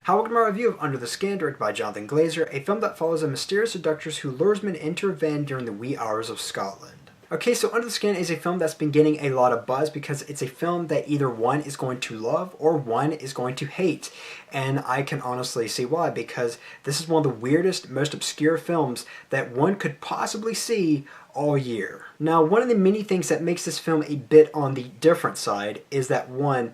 Hi, welcome to my review of Under the Skin, directed by Jonathan Glazer, a film that follows a mysterious seductress who lures men into her van during the wee hours of Scotland. Okay, so Under the Skin is a film that's been getting a lot of buzz because it's a film that either one is going to love or one is going to hate. And I can honestly see why, because this is one of the weirdest, most obscure films that one could possibly see all year. Now, one of the many things that makes this film a bit on the different side is that one,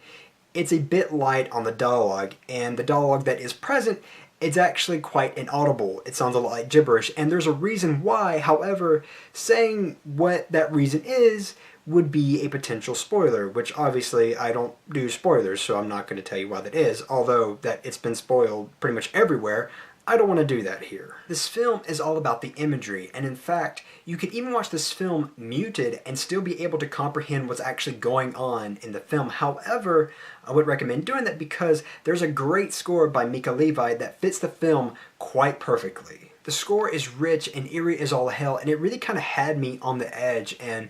it's a bit light on the dialogue, and the dialogue that is present, it's actually quite inaudible. It sounds a lot like gibberish, and there's a reason why. However, saying what that reason is would be a potential spoiler, which obviously I don't do spoilers, so I'm not going to tell you why that is, although that it's been spoiled pretty much everywhere. I don't want to do that here. This film is all about the imagery, and in fact, you could even watch this film muted and still be able to comprehend what's actually going on in the film. However, I would recommend doing that because there's a great score by Michel Faber that fits the film quite perfectly. The score is rich and eerie as all hell, and it really kind of had me on the edge, and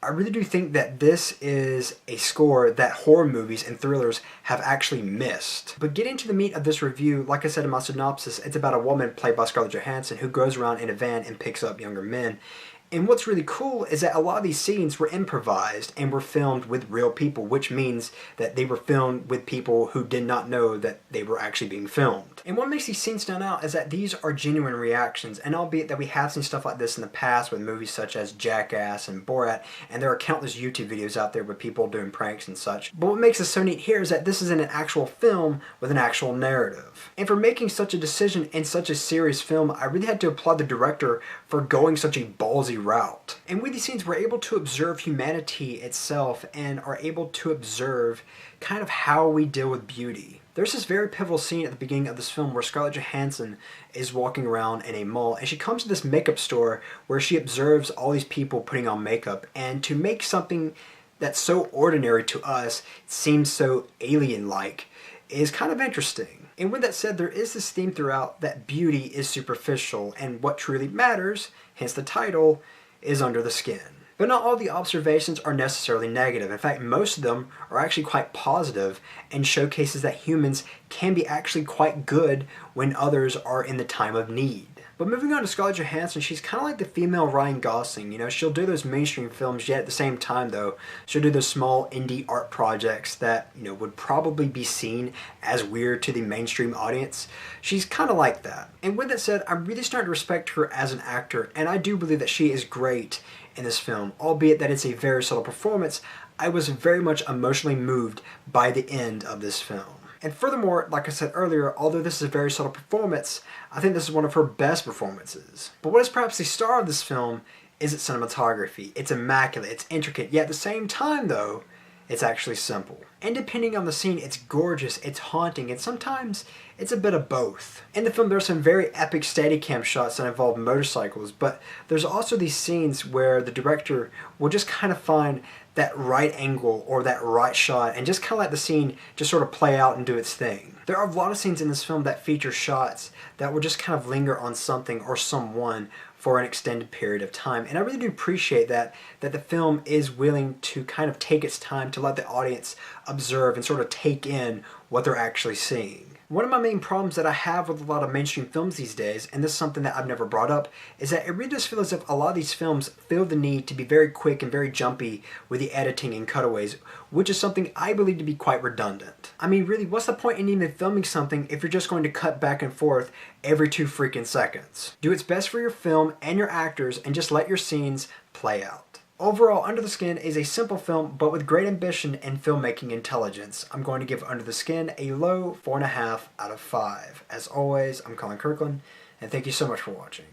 I really do think that this is a score that horror movies and thrillers have actually missed. But getting to the meat of this review, like I said in my synopsis, it's about a woman played by Scarlett Johansson who goes around in a van and picks up younger men. And what's really cool is that a lot of these scenes were improvised and were filmed with real people, which means that they were filmed with people who did not know that they were actually being filmed. And what makes these scenes stand out is that these are genuine reactions, and albeit that we have seen stuff like this in the past with movies such as Jackass and Borat, and there are countless YouTube videos out there with people doing pranks and such. But what makes this so neat here is that this is in an actual film with an actual narrative. And for making such a decision in such a serious film, I really had to applaud the director for going such a ballsy route. And with these scenes, we're able to observe humanity itself and are able to observe kind of how we deal with beauty. There's this very pivotal scene at the beginning of this film where Scarlett Johansson is walking around in a mall, and she comes to this makeup store where she observes all these people putting on makeup, and to make something that's so ordinary to us seem so alien-like is kind of interesting. And with that said, there is this theme throughout that beauty is superficial, and what truly matters, hence the title, is under the skin. But not all the observations are necessarily negative. In fact, most of them are actually quite positive and showcases that humans can be actually quite good when others are in the time of need. But moving on to Scarlett Johansson, she's kind of like the female Ryan Gosling. You know, she'll do those mainstream films, yet at the same time, though, she'll do those small indie art projects that, you know, would probably be seen as weird to the mainstream audience. She's kind of like that. And with that said, I'm really starting to respect her as an actor, and I do believe that she is great in this film, albeit that it's a very subtle performance. I was very much emotionally moved by the end of this film. And furthermore, like I said earlier, although this is a very subtle performance, I think this is one of her best performances. But what is perhaps the star of this film is its cinematography. It's immaculate, it's intricate, yet at the same time though, it's actually simple. And depending on the scene, it's gorgeous, it's haunting, and sometimes it's a bit of both. In the film, there are some very epic Steadicam shots that involve motorcycles, but there's also these scenes where the director will just kind of find that right angle or that right shot and just kind of let the scene just sort of play out and do its thing. There are a lot of scenes in this film that feature shots that will just kind of linger on something or someone for an extended period of time. And I really do appreciate that the film is willing to kind of take its time to let the audience observe and sort of take in what they're actually seeing. One of my main problems that I have with a lot of mainstream films these days, and this is something that I've never brought up, is that it really does feel as if a lot of these films feel the need to be very quick and very jumpy with the editing and cutaways, which is something I believe to be quite redundant. I mean, really, what's the point in even filming something if you're just going to cut back and forth every 2 freaking seconds? Do what's best for your film and your actors and just let your scenes play out. Overall, Under the Skin is a simple film, but with great ambition and filmmaking intelligence. I'm going to give Under the Skin a low 4.5 out of 5. As always, I'm Colyn Kirkland, and thank you so much for watching.